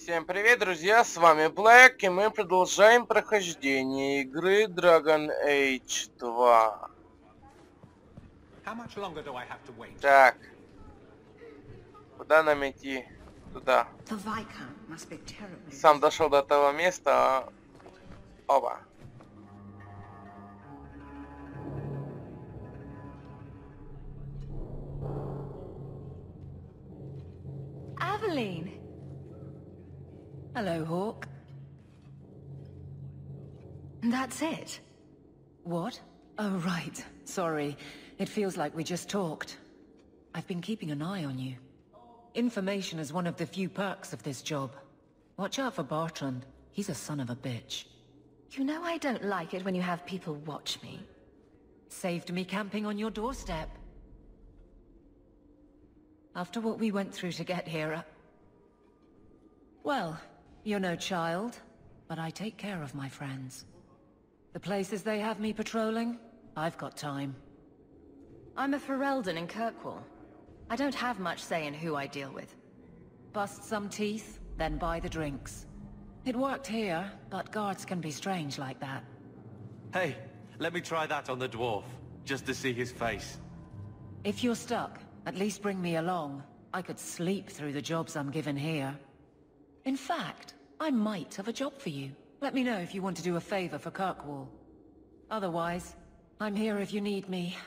Всем привет, друзья, с вами Black, и мы продолжаем прохождение игры Dragon Age 2. Так, куда нам идти? Туда. Сам дошел до того места, Оба. Aveline. Hello, Hawk. That's it? What? Oh, right. Sorry. It feels like we just talked. I've been keeping an eye on you. Information is one of the few perks of this job. Watch out for Bartrand. He's a son of a bitch. You know I don't like it when you have people watch me. Saved me camping on your doorstep. After what we went through to get here, well, you're no child, but I take care of my friends. The places they have me patrolling, I've got time. I'm a Ferelden in Kirkwall. I don't have much say in who I deal with. Bust some teeth, then buy the drinks. It worked here, but guards can be strange like that. Hey, let me try that on the dwarf, just to see his face. If you're stuck, at least bring me along. I could sleep through the jobs I'm given here. In fact, I might have a job for you. Let me know if you want to do a favor for Kirkwall. Otherwise, I'm here if you need me.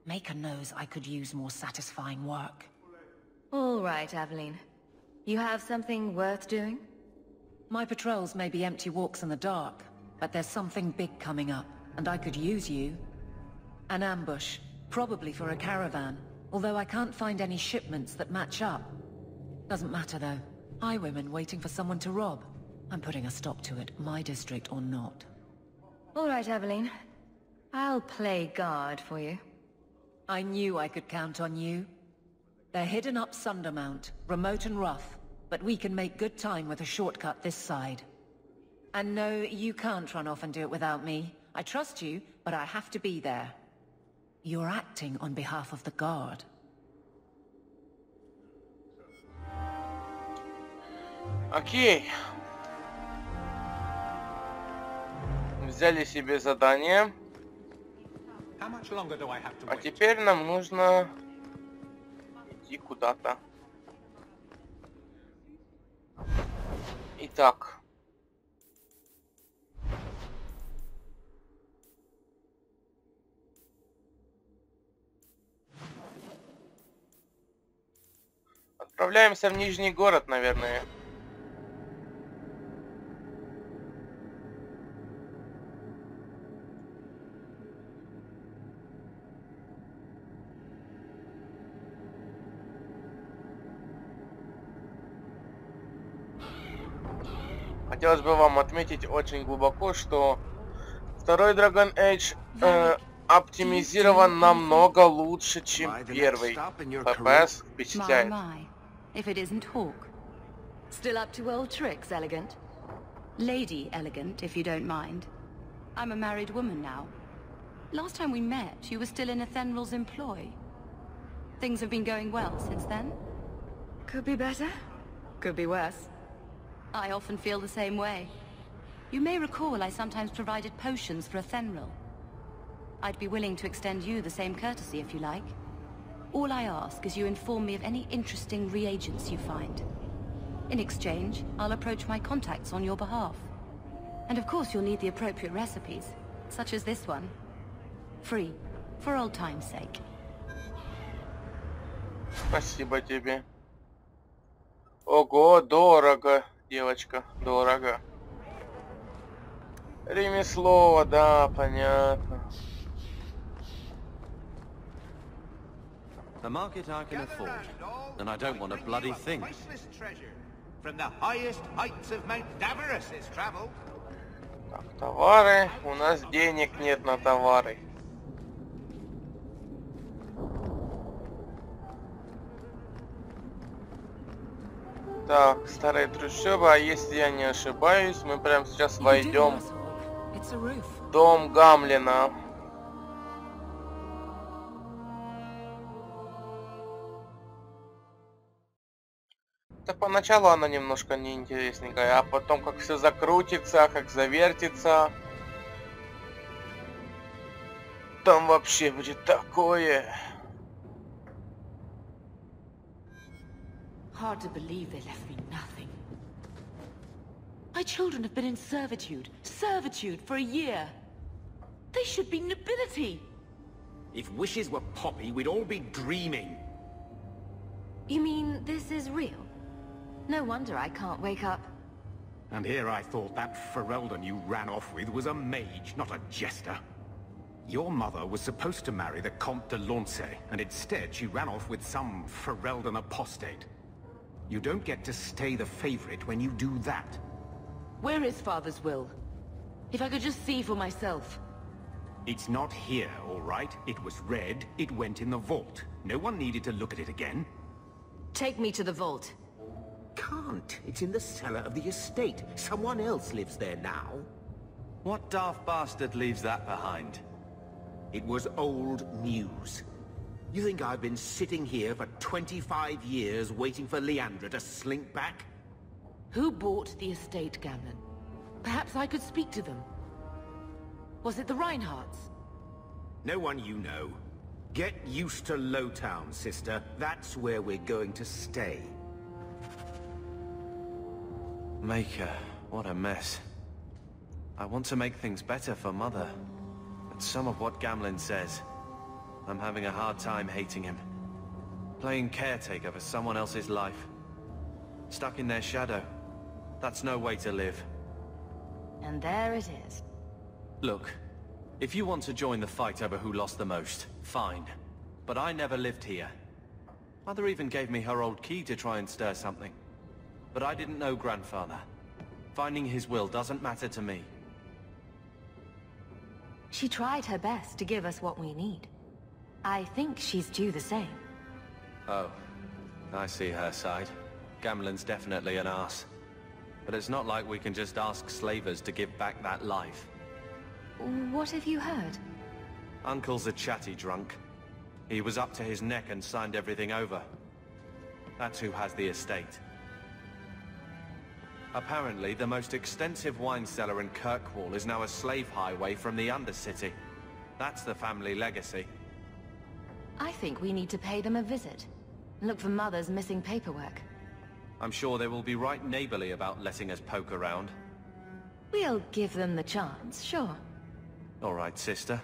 Maker knows I could use more satisfying work. All right, Aveline. You have something worth doing? My patrols may be empty walks in the dark, but there's something big coming up, and I could use you. An ambush, probably for a caravan, although I can't find any shipments that match up. Doesn't matter though. Highwaymen waiting for someone to rob. I'm putting a stop to it, my district or not. All right, Aveline. I'll play guard for you. I knew I could count on you. They're hidden up Sundermount, remote and rough, but we can make good time with a shortcut this side. And no, you can't run off and do it without me. I trust you, but I have to be there. You're acting on behalf of the Guard. Окей. Взяли себе задание. А теперь нам нужно идти куда-то. Итак. Отправляемся в Нижний город, наверное. Хотелось бы вам отметить очень глубоко, что второй Dragon Age оптимизирован намного лучше, чем первый. FPS впечатляет. If it isn't Hawk. Still up to old tricks, Elegant? Lady Elegant, if you don't mind. I'm a married woman now. Last time we met, you were still in Athenral's employ. Things have been going well since then? Could be better. Could be worse. I often feel the same way. You may recall I sometimes provided potions for Athenral. I'd be willing to extend you the same courtesy if you like. All I ask is you inform me of any interesting reagents you find. In exchange, I'll approach my contacts on your behalf. And of course you'll need the appropriate recipes, such as this one. Free, for old time's sake. Спасибо тебе. Ого, дорого, девочка, дорого. Ремесло, да, понятно. The market I can afford, and I don't want a bloody thing. From the highest heights of Mount Davarus is travel. Так, товары. У нас денег нет на товары. Так, старые трущобы, а если я не ошибаюсь, мы прямо сейчас войдем в дом Гамлина. поначалу она немножко неинтересненькая, а потом как все закрутится, как завертится, там вообще будет такое. Hard to believe they left me nothing. My children have been in servitude for a year. They should be nobility. If wishes were poppy, we'd all be dreaming. You mean this is real? No wonder I can't wake up. And here I thought that Ferelden you ran off with was a mage, not a jester. Your mother was supposed to marry the Comte de Launcey, and instead she ran off with some Ferelden apostate. You don't get to stay the favorite when you do that. Where is Father's will? If I could just see for myself. It's not here, all right? It was read, it went in the vault. No one needed to look at it again. Take me to the vault. Can't. It's in the cellar of the estate. Someone else lives there now. What daft bastard leaves that behind? It was old news. You think I've been sitting here for 25 years waiting for Leandra to slink back? Who bought the estate, Gamlen? Perhaps I could speak to them. Was it the Reinhardts? No one you know. Get used to Lowtown, sister. That's where we're going to stay. Maker, what a mess. I want to make things better for Mother. But some of what Gamlen says, I'm having a hard time hating him. Playing caretaker for someone else's life. Stuck in their shadow. That's no way to live. And there it is. Look, if you want to join the fight over who lost the most, fine. But I never lived here. Mother even gave me her old key to try and stir something. But I didn't know Grandfather. Finding his will doesn't matter to me. She tried her best to give us what we need. I think she's due the same. Oh, I see her side. Gamlen's definitely an arse. But it's not like we can just ask slavers to give back that life. What have you heard? Uncle's a chatty drunk. He was up to his neck and signed everything over. That's who has the estate. Apparently, the most extensive wine cellar in Kirkwall is now a slave highway from the Undercity. That's the family legacy. I think we need to pay them a visit. Look for Mother's missing paperwork. I'm sure they will be right neighborly about letting us poke around. We'll give them the chance, sure. All right, sister.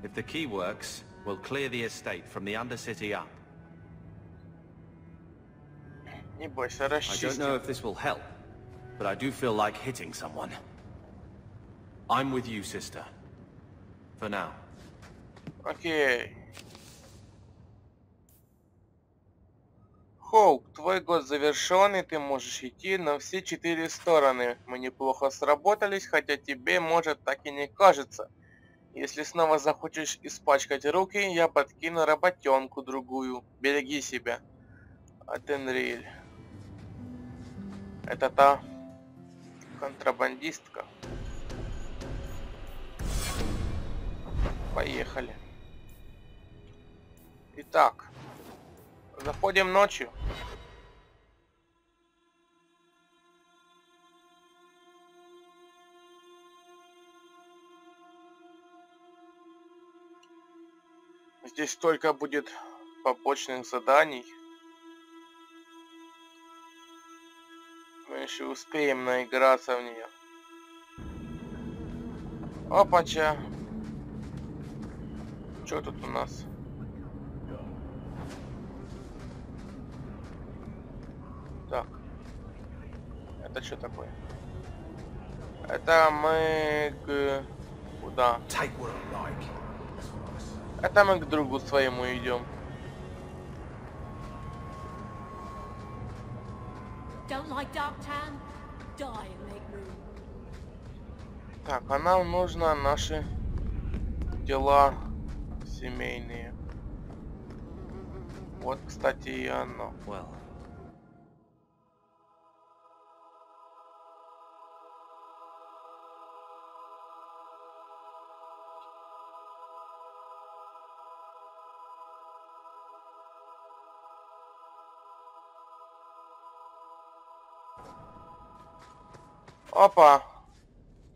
If the key works, we'll clear the estate from the Undercity up. Не бойся, I don't расчистим. know if this will help, but I do feel like hitting someone. I'm with you, sister. For now. Окей. Хоук, твой год завершен, и ты можешь идти на все 4 стороны. Мы неплохо сработались, хотя тебе, может, так и не кажется. Если снова захочешь испачкать руки, я подкину работенку другую. Береги себя. Атенриль. Это та контрабандистка. Поехали. Итак, заходим ночью. Здесь столько будет побочных заданий. Мы еще успеем наиграться в нее. Опача. Что тут у нас? Так. Это что такое? Это мы к... Куда? Это мы к другу своему идем. Don't like Darktown? Die and make room. Так, а нам нужно наши дела семейные. Вот, кстати, и оно. Well. Опа.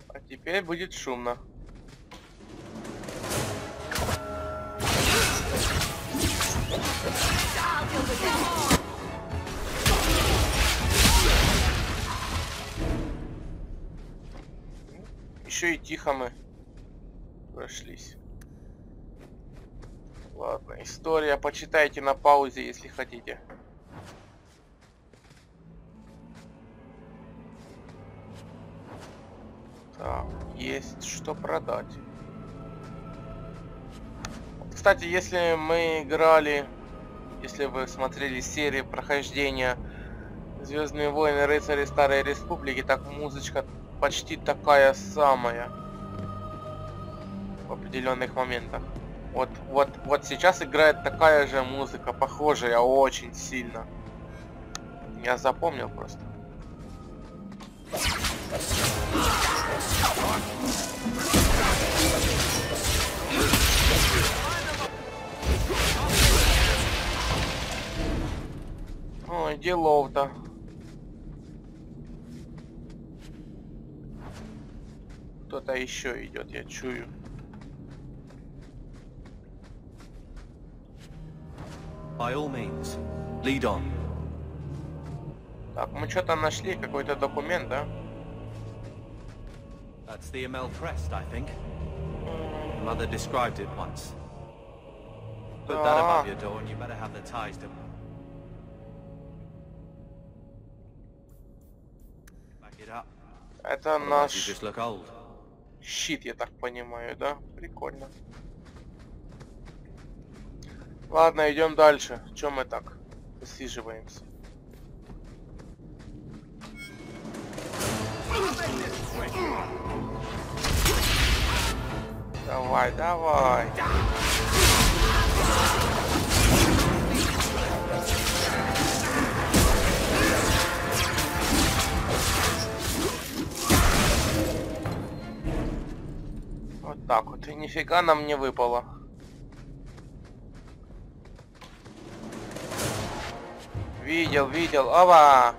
А теперь будет шумно. Еще и тихо мы прошлись. Ладно, история почитайте на паузе, если хотите. Так, есть что продать. Кстати, если мы играли, если вы смотрели серии прохождения Звездные войны, рыцари Старой Республики, так музычка почти такая самая в определенных моментах. Вот сейчас играет такая же музыка, похожая очень сильно. Я запомнил просто. Ой, делов-то. Кто-то еще идет, я чую. By all means, lead on. Так, мы что-то нашли, какой-то документ, да? That's the Amel crest, I think. Mother described it once. Put that above your door and you better have the ties to... Back it up. Это Otherwise you наш just look old. щит, я так понимаю, да? Прикольно. Ладно, идем дальше. Чем мы так высиживаемся? Давай, давай. Вот так вот. И нифига нам не выпало. Видел, видел. Ова!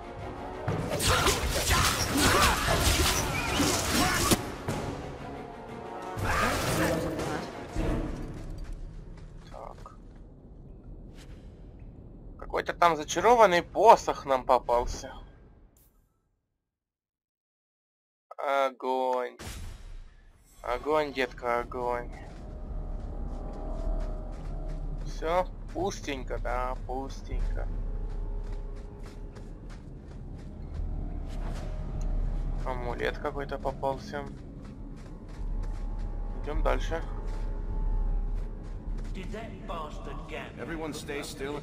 Так. Какой-то там зачарованный посох нам попался. Огонь. Огонь, детка, огонь. Все, пустенько, да, пустенько. Амулет какой-то попался. Идем дальше. Everyone stay still.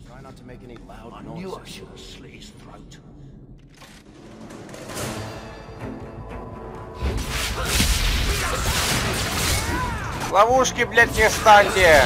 Try not to make any loud noises. I knew I should have slit his throat. Ловушки, блядь, не станьте!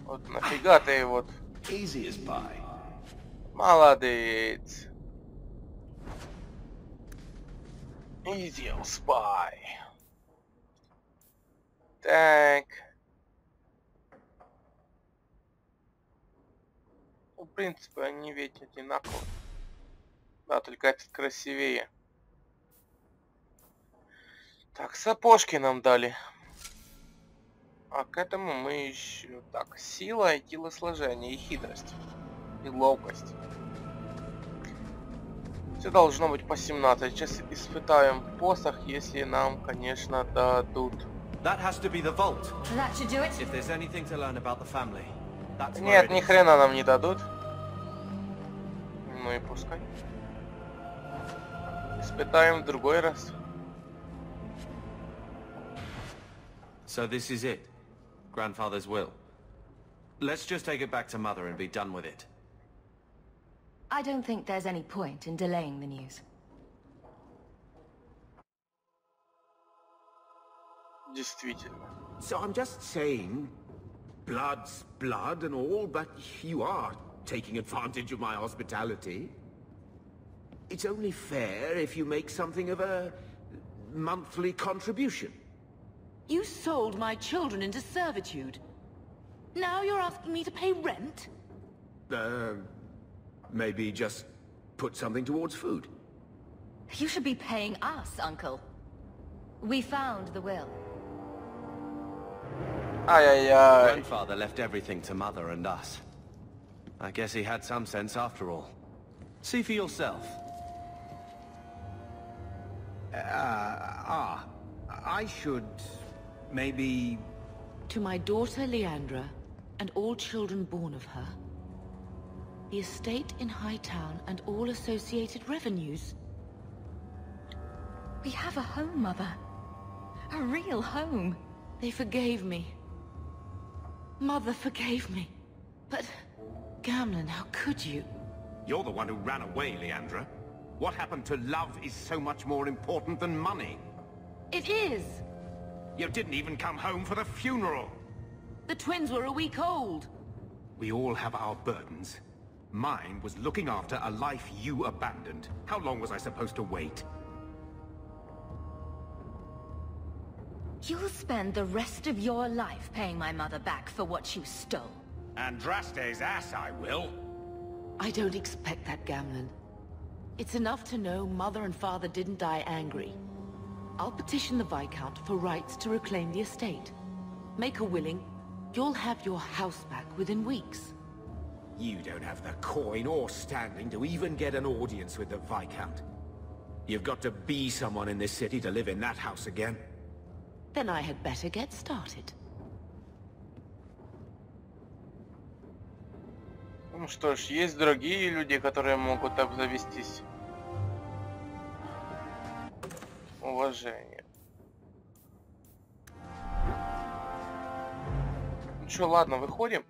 Вот нафига ты вот. Easy as pie. Молодец. Easy as pie. Так. В принципе, они ведь одинаковые. Да, только этот красивее. Так, сапожки нам дали. А к этому мы еще... Так, сила и телосложение, и хитрость. И ловкость. Все должно быть по 17. Сейчас испытаем посох, если нам, конечно, дадут. Нет, ни хрена нам не дадут. Ну и пускай. Испытаем в другой раз. So this is it. Grandfather's will. Let's just take it back to Mother and be done with it. I don't think there's any point in delaying the news. Действительно. So I'm just saying, blood's blood and all, but you are taking advantage of my hospitality. It's only fair if you make something of a monthly contribution. You sold my children into servitude. Now you're asking me to pay rent? Maybe just put something towards food. You should be paying us, Uncle. We found the will. Ай-яй-яй. Grandfather left everything to Mother and us. I guess he had some sense after all. See for yourself. I should maybe... To my daughter Leandra, and all children born of her, the estate in Hightown and all associated revenues. We have a home, Mother. A real home. They forgave me. Mother forgave me. But, Gamlen, how could you? You're the one who ran away, Leandra. What happened to love is so much more important than money. It is! You didn't even come home for the funeral. The twins were a week old. We all have our burdens. Mine was looking after a life you abandoned. How long was I supposed to wait? You'll spend the rest of your life paying my mother back for what you stole. Andraste's ass, I will. I don't expect that, Gamlen. It's enough to know Mother and Father didn't die angry. I'll petition the Viscount for rights to reclaim the estate. Make her willing, you'll have your house back within weeks. You don't have the coin or standing to even get an audience with the Viscount. You've got to be someone in this city to live in that house again. Then I had better get started. Ну что ж, есть другие люди, которые могут обзавестись уважением. Ну что, ладно, выходим.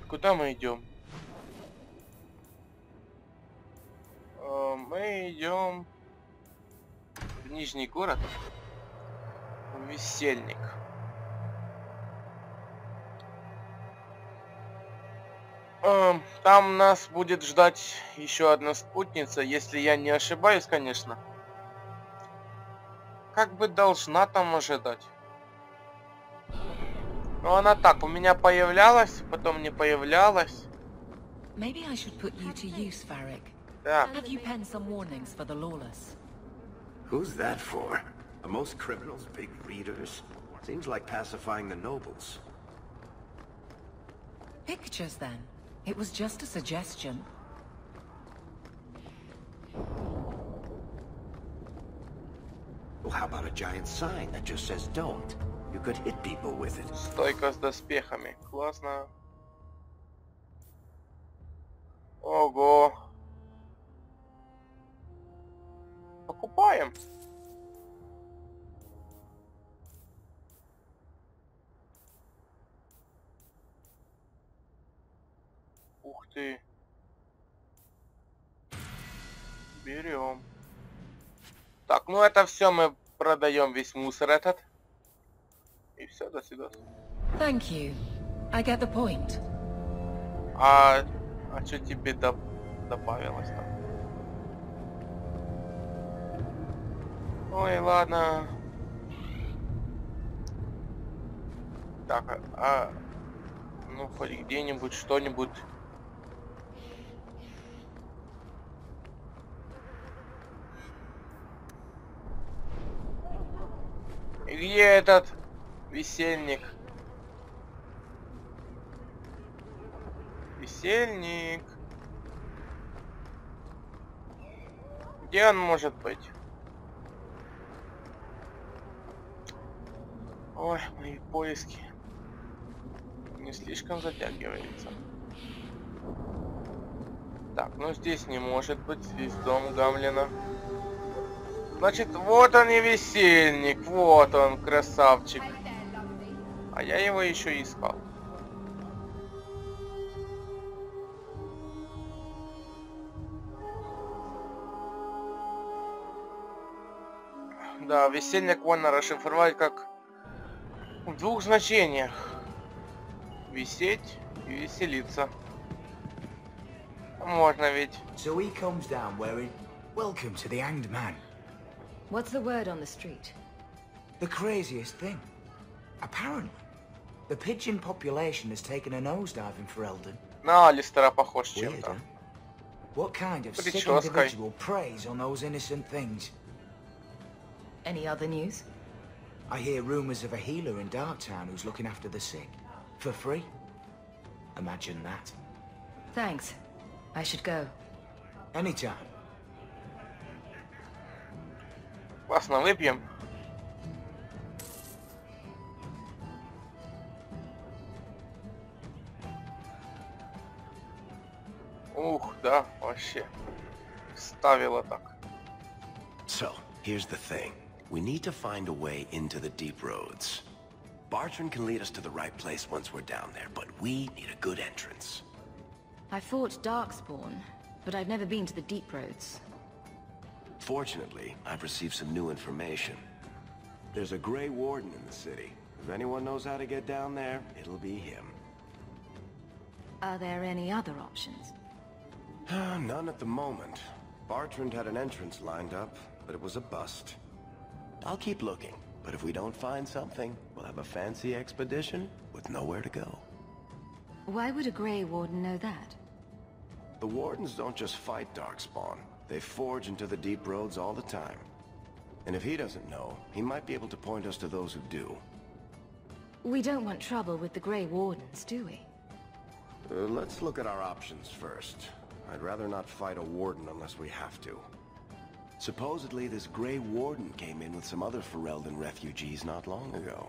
Куда мы идем? Мы идем в Нижний город. Весельник. Там нас будет ждать еще одна спутница, если я не ошибаюсь, конечно. Как бы должна там ожидать. Но она так, у меня появлялась, потом не появлялась. Maybe I should put you to use, Varric. Да. Have you penned some warnings for the lawless? Who's that for? Are most criminals big readers? Seems like pacifying the nobles. Pictures, then. It was just a suggestion. Well, how about a giant sign that just says don't? You could hit people with it. Стойка с доспехами. Классно. Ого. Покупаем. Ух ты. Берем. Так, ну это все мы продаем, весь мусор этот. И все, до свидания. Thank you. I get the point. А что тебе добавилось там? Ой, ладно. Так, ну хоть где-нибудь что-нибудь. И где этот весельник? Весельник. Где он может быть? Ой, мои поиски. Не слишком затягивается. Так, ну здесь не может быть. Здесь дом Гамлина. Значит, вот он и весельник. Вот он, красавчик. А я его еще искал. Да, весельник можно расшифровать как в двух значениях. Висеть и веселиться. Можно ведь. So he comes down wearing "Welcome to the Hanged Man." What's the word on the street? The craziest thing. Apparently, the pigeon population has taken a nosedive in Ferelden. На Алистера похож Weird, чем-то. huh? What kind of sick Прической. individual preys on those innocent things? Any other news? I hear rumors of a healer in Darktown who's looking after the sick. For free. Imagine that. Thanks. I should go. Anytime. Классно, выпьем. Ух, да, вообще. Ставила так. So, here's the thing. We need to find a way into the deep roads. Bartrand can lead us to the right place once we're down there, but we need a good entrance. I fought Darkspawn, but I've never been to the deep roads. Fortunately, I've received some new information. There's a Grey Warden in the city. If anyone knows how to get down there, it'll be him. Are there any other options? None at the moment. Bartrand had an entrance lined up, but it was a bust. I'll keep looking, but if we don't find something, we'll have a fancy expedition with nowhere to go. Why would a Grey Warden know that? The Wardens don't just fight Darkspawn. They forge into the deep roads all the time. And if he doesn't know, he might be able to point us to those who do. We don't want trouble with the Grey Wardens, do we? Let's look at our options first. I'd rather not fight a Warden unless we have to. Supposedly, this Grey Warden came in with some other Ferelden refugees not long ago.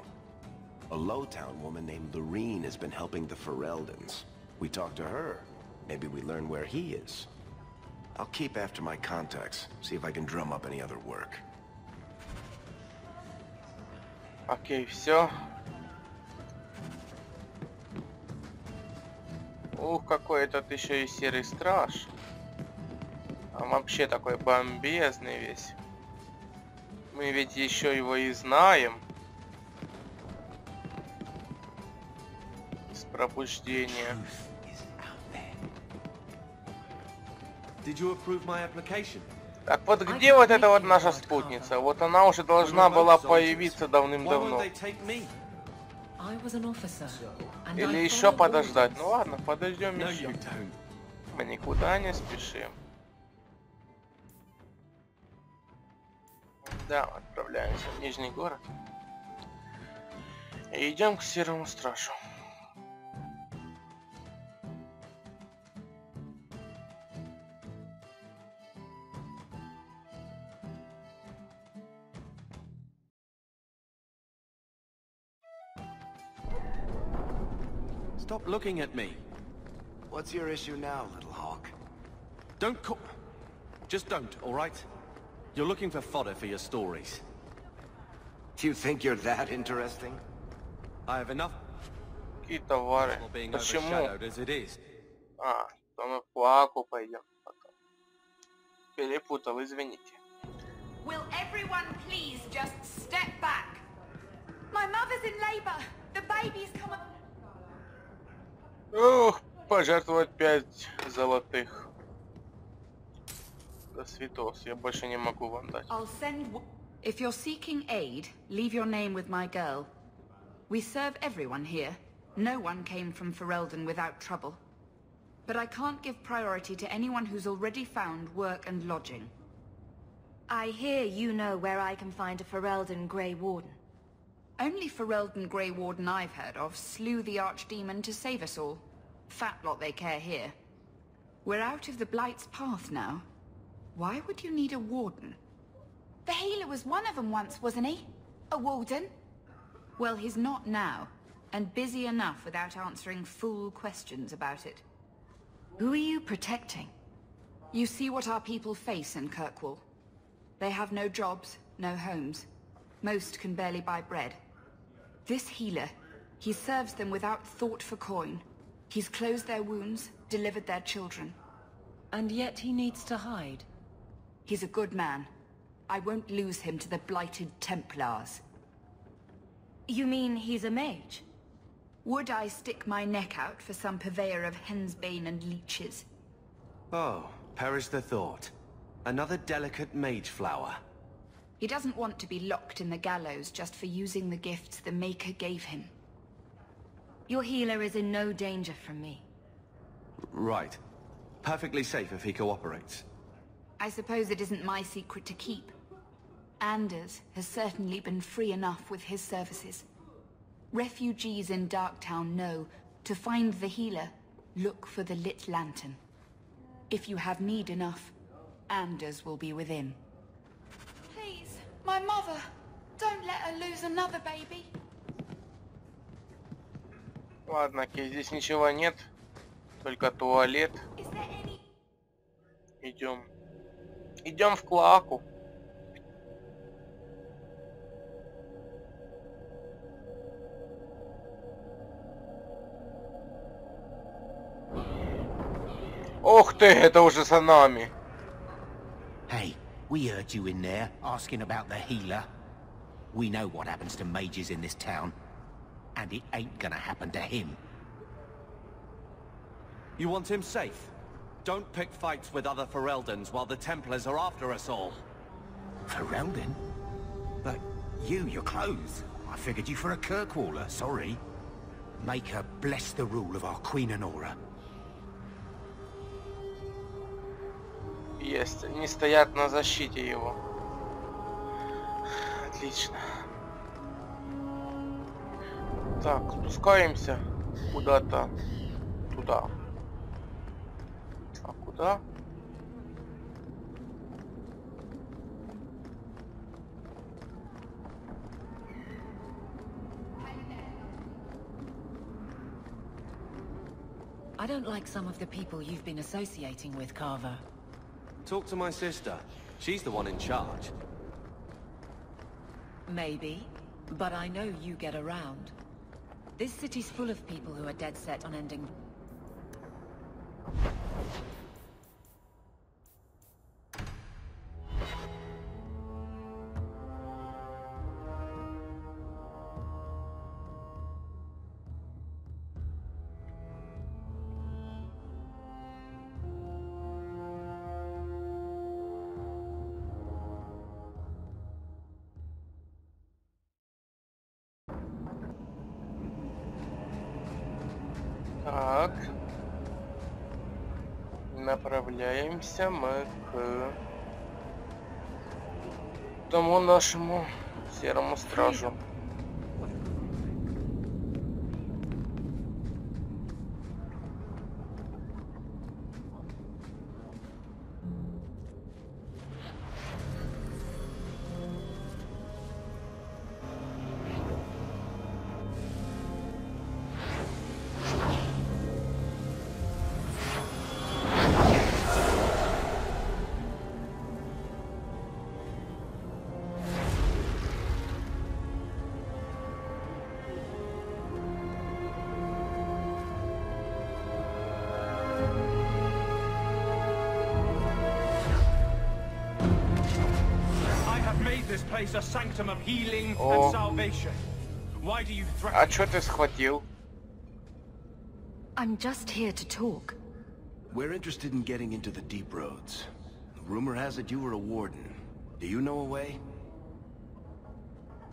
A Lowtown woman named Lorene has been helping the Fereldans. We talked to her. Maybe we learn where he is. I'll keep after my contacts, see if I can drum up any other work. Окей, все. Ух, какой этот еще и серый страж. Он вообще такой бомбезный весь. Мы ведь еще его и знаем. С пробуждения. Did you approve my application? Так вот где вот эта вот наша спутница? Вот она уже должна была появиться давным-давно. Или еще подождать? Ну ладно, подождем еще. Мы никуда не спешим. Да, отправляемся в Нижний город. И идем к серому стражу. Stop looking at me. What's your issue now, little hawk? Don't call... Just don't, all right? You're looking for fodder for your stories. Do you think you're that interesting? I have enough Какие товары? being Почему? overshadowed as it is. А, то мы в Аку пойдем потом. Перепутал, извините. Will everyone please just step back? My mother's in labor. The baby's coming. Ух, пожертвовать 5 золотых. До святос, я больше не могу вам дать. I'll send... If you're seeking aid, leave your name with my girl. We serve everyone here. No one came from Ferelden without trouble. But I can't give priority to anyone who's already found work and lodging. I hear you know where I can find a Ferelden Grey Warden. Only Ferelden Grey Warden I've heard of slew the Archdemon to save us all. Fat lot they care here. We're out of the Blight's path now. Why would you need a warden? The healer was one of them once, wasn't he? A warden? Well, he's not now, and busy enough without answering fool questions about it. Who are you protecting? You see what our people face in Kirkwall. They have no jobs, no homes. Most can barely buy bread. This healer, he serves them without thought for coin. He's closed their wounds, delivered their children. And yet he needs to hide. He's a good man. I won't lose him to the blighted Templars. You mean he's a mage? Would I stick my neck out for some purveyor of hensbane and leeches? Oh, perish the thought. Another delicate mage flower. He doesn't want to be locked in the gallows just for using the gifts the Maker gave him. Your healer is in no danger from me. Right. Perfectly safe if he cooperates. I suppose it isn't my secret to keep. Anders has certainly been free enough with his services. Refugees in Darktown know to find the healer, look for the lit lantern. If you have need enough, Anders will be within. Please, my mother. Don't let her lose another baby. Ладно, окей, здесь ничего нет. Только туалет. Идем. Идем в клоаку. Ох ты, это уже за нами. Hey, we heard you in there, asking about the healer. We know what happens to mages in this town. And it ain't gonna happen to him. You want him safe? Don't pick fights with other Fereldans while the Templars are after us all. Ferelden? But your clothes. I figured you for a Kirkwaller, sorry. Make her bless the rule of our Queen Honora. Есть, они стоят на защите его. Отлично. Так, спускаемся куда-то туда. А куда? I don't like some of the people you've been associating with, Carver. Talk to my sister. She's the one in charge. Maybe, but I know you get around. This city's full of people who are dead set on ending. Так. Направляемся мы к тому нашему серому стражу. This place a sanctum of healing and salvation. Why do you threaten? А чё ты схватил? I'm just here to talk. We're interested in getting into the deep roads. Rumor has it you were a warden. Do you know a way?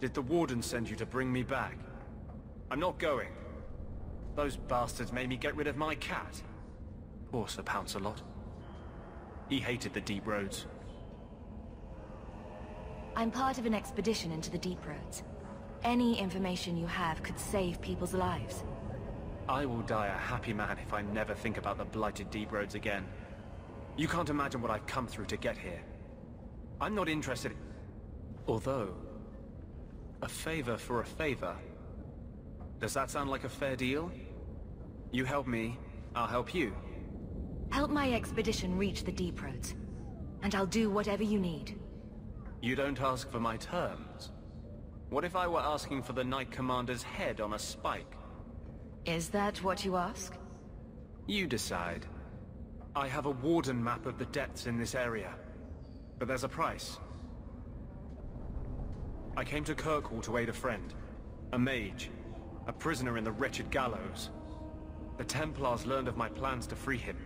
Did the warden send you to bring me back? I'm not going. Those bastards made me get rid of my cat. Poor Sir Pouncelot. He hated the deep roads. I'm part of an expedition into the deep roads. Any information you have could save people's lives. I will die a happy man if I never think about the blighted deep roads again. You can't imagine what I've come through to get here. I'm not interested. Although, a favor for a favor. Does that sound like a fair deal? You help me, I'll help you. Help my expedition reach the deep roads, and I'll do whatever you need. You don't ask for my terms. What if I were asking for the Knight Commander's head on a spike? Is that what you ask? You decide. I have a warden map of the depths in this area. But there's a price. I came to Kirkwall to aid a friend. A mage. A prisoner in the wretched gallows. The Templars learned of my plans to free him.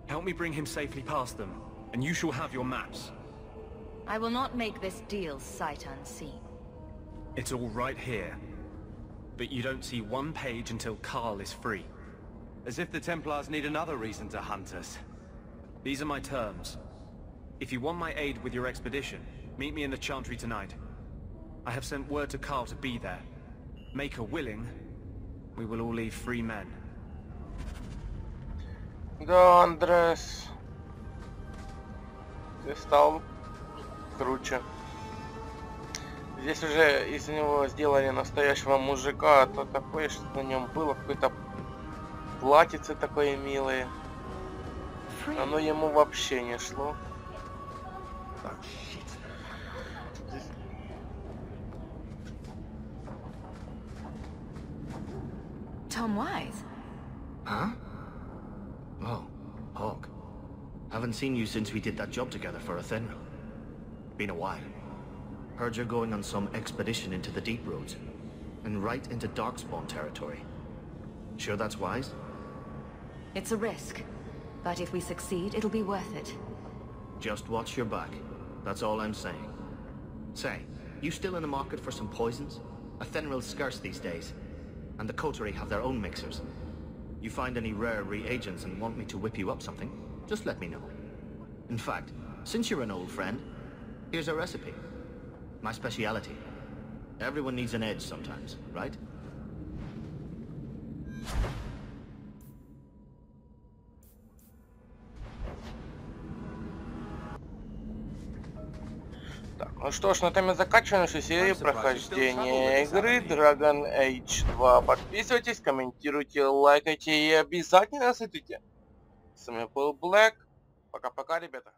Help me bring him safely past them, and you shall have your maps. I will not make this deal sight unseen. It's all right here. But you don't see one page until Carl is free. As if the Templars need another reason to hunt us. These are my terms. If you want my aid with your expedition, meet me in the Chantry tonight. I have sent word to Carl to be there. Make her willing, we will all leave free men. Да, Андрес. Ты стал круче. Здесь уже из него сделали настоящего мужика, а то такое, что на нем было какое-то платьице такое милое. Оно ему вообще не шло. Tom Wise? Huh? Oh, Hawk. Haven't seen you since we did that job together for Athenril. Been a while. Heard you're going on some expedition into the deep roads. And right into Darkspawn territory. Sure that's wise? It's a risk, but if we succeed, it'll be worth it. Just watch your back. That's all I'm saying. Say, you still in the market for some poisons? Athenril's scarce these days. And the coterie have their own mixers. You find any rare reagents and want me to whip you up something, just let me know. In fact, since you're an old friend, here's a recipe. My speciality. Everyone needs an edge sometimes, right? Ну что ж, на этом я заканчиваю нашу серию прохождения игры Dragon Age 2. Подписывайтесь, комментируйте, лайкайте и обязательно смотрите. С вами был Блэк. Пока-пока, ребята.